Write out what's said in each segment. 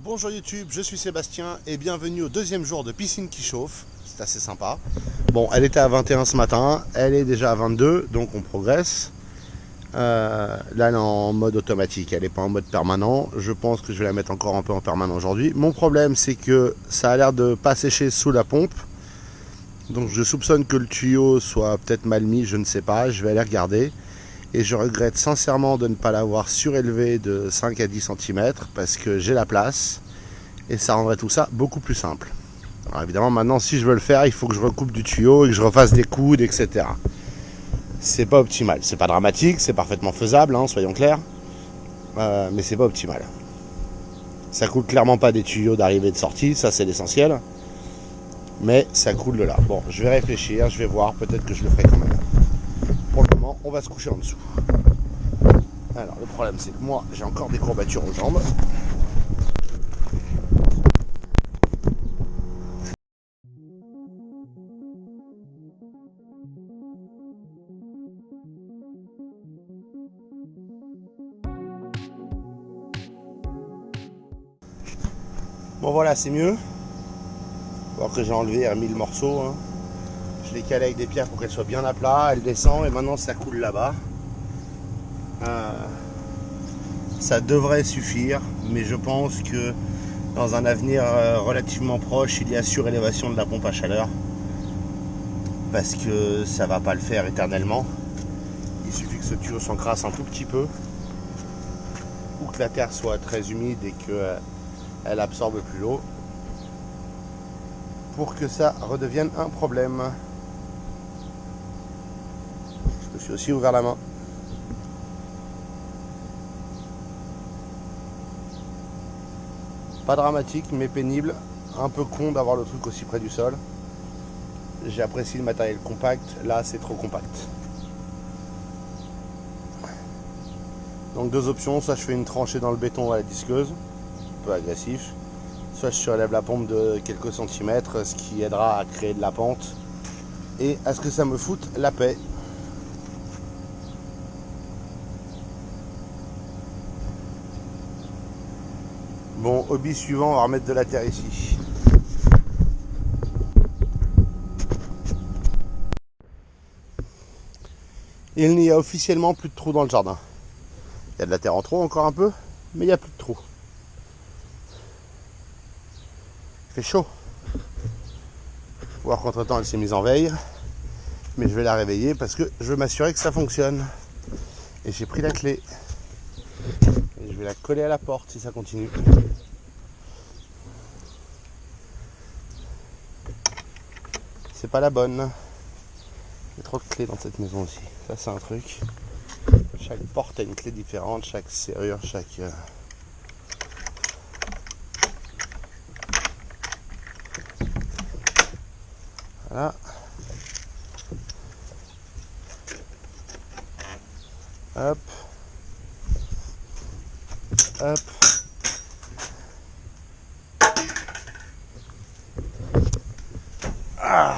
Bonjour YouTube, je suis Sébastien et bienvenue au deuxième jour de piscine qui chauffe. C'est assez sympa. Bon, elle était à 21 ce matin, elle est déjà à 22, donc on progresse. Là, elle est en mode automatique, elle n'est pas en mode permanent. Je pense que je vais la mettre encore un peu en permanent aujourd'hui. Mon problème, c'est que ça a l'air de pas sécher sous la pompe. Donc je soupçonne que le tuyau soit peut-être mal mis, je ne sais pas. Je vais aller regarder. Et je regrette sincèrement de ne pas l'avoir surélevé de 5 à 10 cm parce que j'ai la place et ça rendrait tout ça beaucoup plus simple. Alors évidemment maintenant si je veux le faire il faut que je recoupe du tuyau et que je refasse des coudes, etc. C'est pas optimal, c'est pas dramatique, c'est parfaitement faisable, hein, soyons clairs, mais c'est pas optimal. Ça coule clairement pas des tuyaux d'arrivée et de sortie, ça c'est l'essentiel, mais ça coule de là. Bon, je vais réfléchir, je vais voir, peut-être que je le ferai quand même. Pour le moment, on va se coucher en dessous. Alors, le problème, c'est que moi, j'ai encore des courbatures aux jambes. Bon, voilà, c'est mieux. Alors que j'ai enlevé à 1000 morceaux. Hein. Je l'ai calé avec des pierres pour qu'elle soit bien à plat. Elle descend et maintenant, ça coule là-bas. Ça devrait suffire, mais je pense que dans un avenir relativement proche, il y a surélévation de la pompe à chaleur parce que ça va pas le faire éternellement. Il suffit que ce tuyau s'encrasse un tout petit peu ou que la terre soit très humide et qu'elle absorbe plus l'eau pour que ça redevienne un problème. Je me suis aussi ouvert la main. Pas dramatique mais pénible, un peu con d'avoir le truc aussi près du sol. J'ai apprécié le matériel compact, là c'est trop compact. Donc deux options, soit je fais une tranchée dans le béton à la disqueuse, un peu agressif, soit je surélève la pompe de quelques centimètres, ce qui aidera à créer de la pente et à ce que ça me foute la paix. Bon, hobby suivant, on va remettre de la terre ici. Il n'y a officiellement plus de trous dans le jardin. Il y a de la terre en trop encore un peu, mais il n'y a plus de trous. Il fait chaud. Faut voir qu'entre temps elle s'est mise en veille. Mais je vais la réveiller parce que je veux m'assurer que ça fonctionne. Et j'ai pris la clé. Et je vais la coller à la porte si ça continue. C'est pas la bonne. Il y a trop de clés dans cette maison aussi. Ça c'est un truc. Chaque porte a une clé différente, chaque serrure, chaque... Voilà. Hop. Hop. Ah.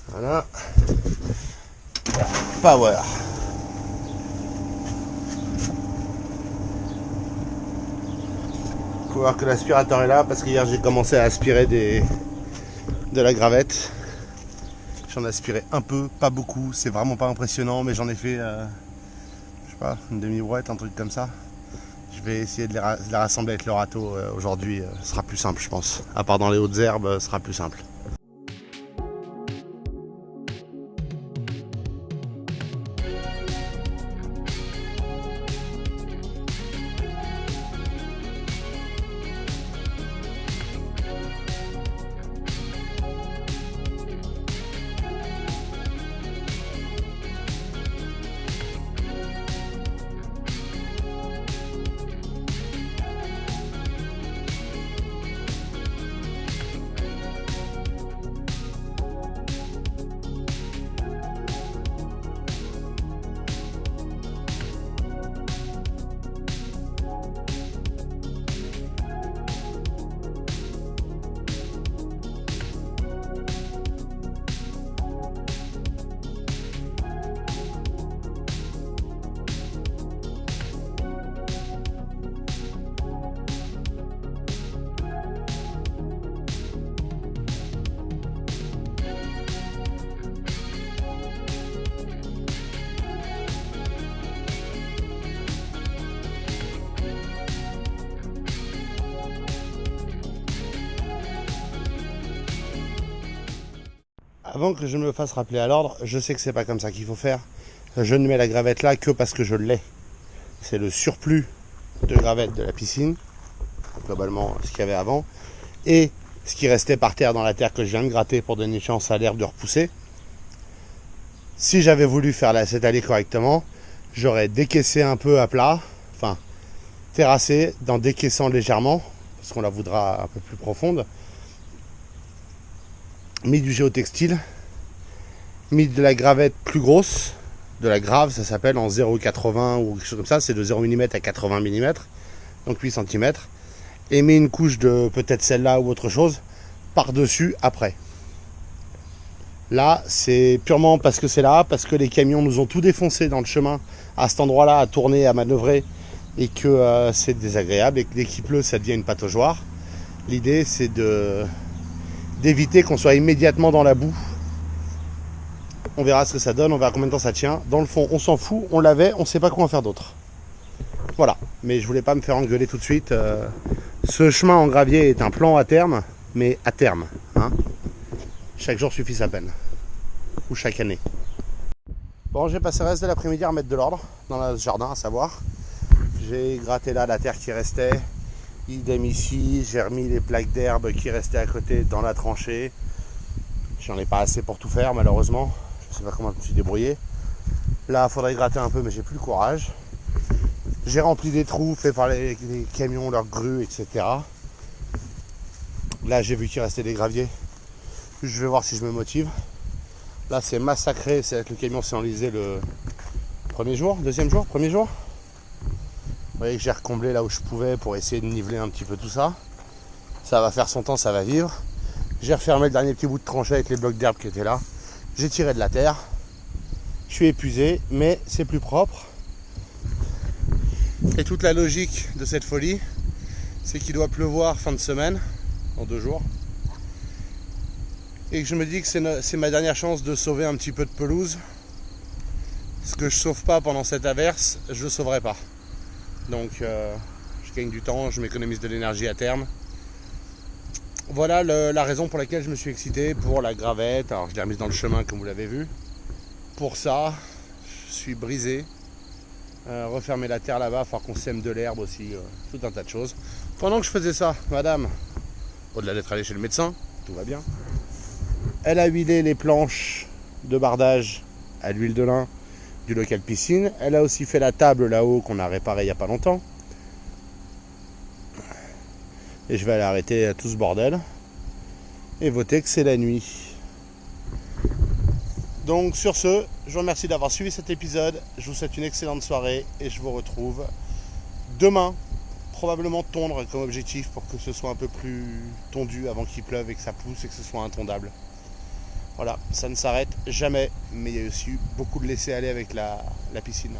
Voilà. Power. Faut voir que l'aspirateur est là parce qu'hier j'ai commencé à aspirer de la gravette. J'en ai aspiré un peu, pas beaucoup, c'est vraiment pas impressionnant, mais j'en ai fait, je sais pas, une demi-brouette, un truc comme ça. Je vais essayer de la rassembler avec le râteau aujourd'hui, ce sera plus simple je pense. À part dans les hautes herbes, ce sera plus simple. Avant que je me fasse rappeler à l'ordre, je sais que c'est pas comme ça qu'il faut faire. Je ne mets la gravette là que parce que je l'ai. C'est le surplus de gravette de la piscine, globalement ce qu'il y avait avant, et ce qui restait par terre dans la terre que je viens de gratter pour donner chance à l'herbe de repousser. Si j'avais voulu faire cette allée correctement, j'aurais décaissé un peu à plat, enfin terrassé, en décaissant légèrement, parce qu'on la voudra un peu plus profonde, mis du géotextile, mis de la gravette plus grosse, de la grave, ça s'appelle en 0,80 ou quelque chose comme ça, c'est de 0 mm à 80 mm, donc 8 cm, et mis une couche de peut-être celle-là ou autre chose par-dessus après. Là, c'est purement parce que c'est là, parce que les camions nous ont tout défoncé dans le chemin à cet endroit-là, à tourner, à manœuvrer, et que c'est désagréable, et que dès qu'il pleut, ça devient une pataugeoire. L'idée, c'est d'éviter qu'on soit immédiatement dans la boue. On verra ce que ça donne, on verra combien de temps ça tient. Dans le fond, on s'en fout, on l'avait, on ne sait pas quoi en faire d'autre. Voilà, mais je voulais pas me faire engueuler tout de suite. Ce chemin en gravier est un plan à terme, mais à terme. Hein. Chaque jour suffit sa peine. Ou chaque année. Bon, j'ai passé le reste de l'après-midi à remettre de l'ordre dans le jardin, à savoir. J'ai gratté là la terre qui restait. Idem ici, j'ai remis les plaques d'herbe qui restaient à côté dans la tranchée. J'en ai pas assez pour tout faire malheureusement. Je sais pas comment je me suis débrouillé. Là, il faudrait gratter un peu, mais j'ai plus le courage. J'ai rempli des trous faits par les camions, leurs grues, etc. Là, j'ai vu qu'il restait des graviers. Je vais voir si je me motive. Là, c'est massacré. C'est que le camion s'est enlisé le premier jour, deuxième jour, premier jour. Vous voyez que j'ai recomblé là où je pouvais pour essayer de niveler un petit peu tout ça. Ça va faire son temps, ça va vivre. J'ai refermé le dernier petit bout de tranchée avec les blocs d'herbe qui étaient là. J'ai tiré de la terre. Je suis épuisé, mais c'est plus propre. Et toute la logique de cette folie, c'est qu'il doit pleuvoir fin de semaine, en 2 jours. Et que je me dis que c'est ma dernière chance de sauver un petit peu de pelouse. Ce que je sauve pas pendant cette averse, je le sauverai pas. Donc je gagne du temps, je m'économise de l'énergie à terme. Voilà la raison pour laquelle je me suis excité pour la gravette. Alors je l'ai remise dans le chemin comme vous l'avez vu. Pour ça, je suis brisé. Refermer la terre là-bas, il va falloir qu'on sème de l'herbe aussi, tout un tas de choses. Pendant que je faisais ça, madame, au-delà d'être allée chez le médecin, tout va bien, elle a huilé les planches de bardage à l'huile de lin du local piscine. Elle a aussi fait la table là-haut qu'on a réparée il n'y a pas longtemps. Et je vais aller arrêter tout ce bordel et voter que c'est la nuit. Donc sur ce, je vous remercie d'avoir suivi cet épisode. Je vous souhaite une excellente soirée et je vous retrouve demain. Probablement tondre comme objectif pour que ce soit un peu plus tondu avant qu'il pleuve et que ça pousse et que ce soit intondable. Voilà, ça ne s'arrête jamais, mais il y a aussi beaucoup de laisser aller avec la piscine.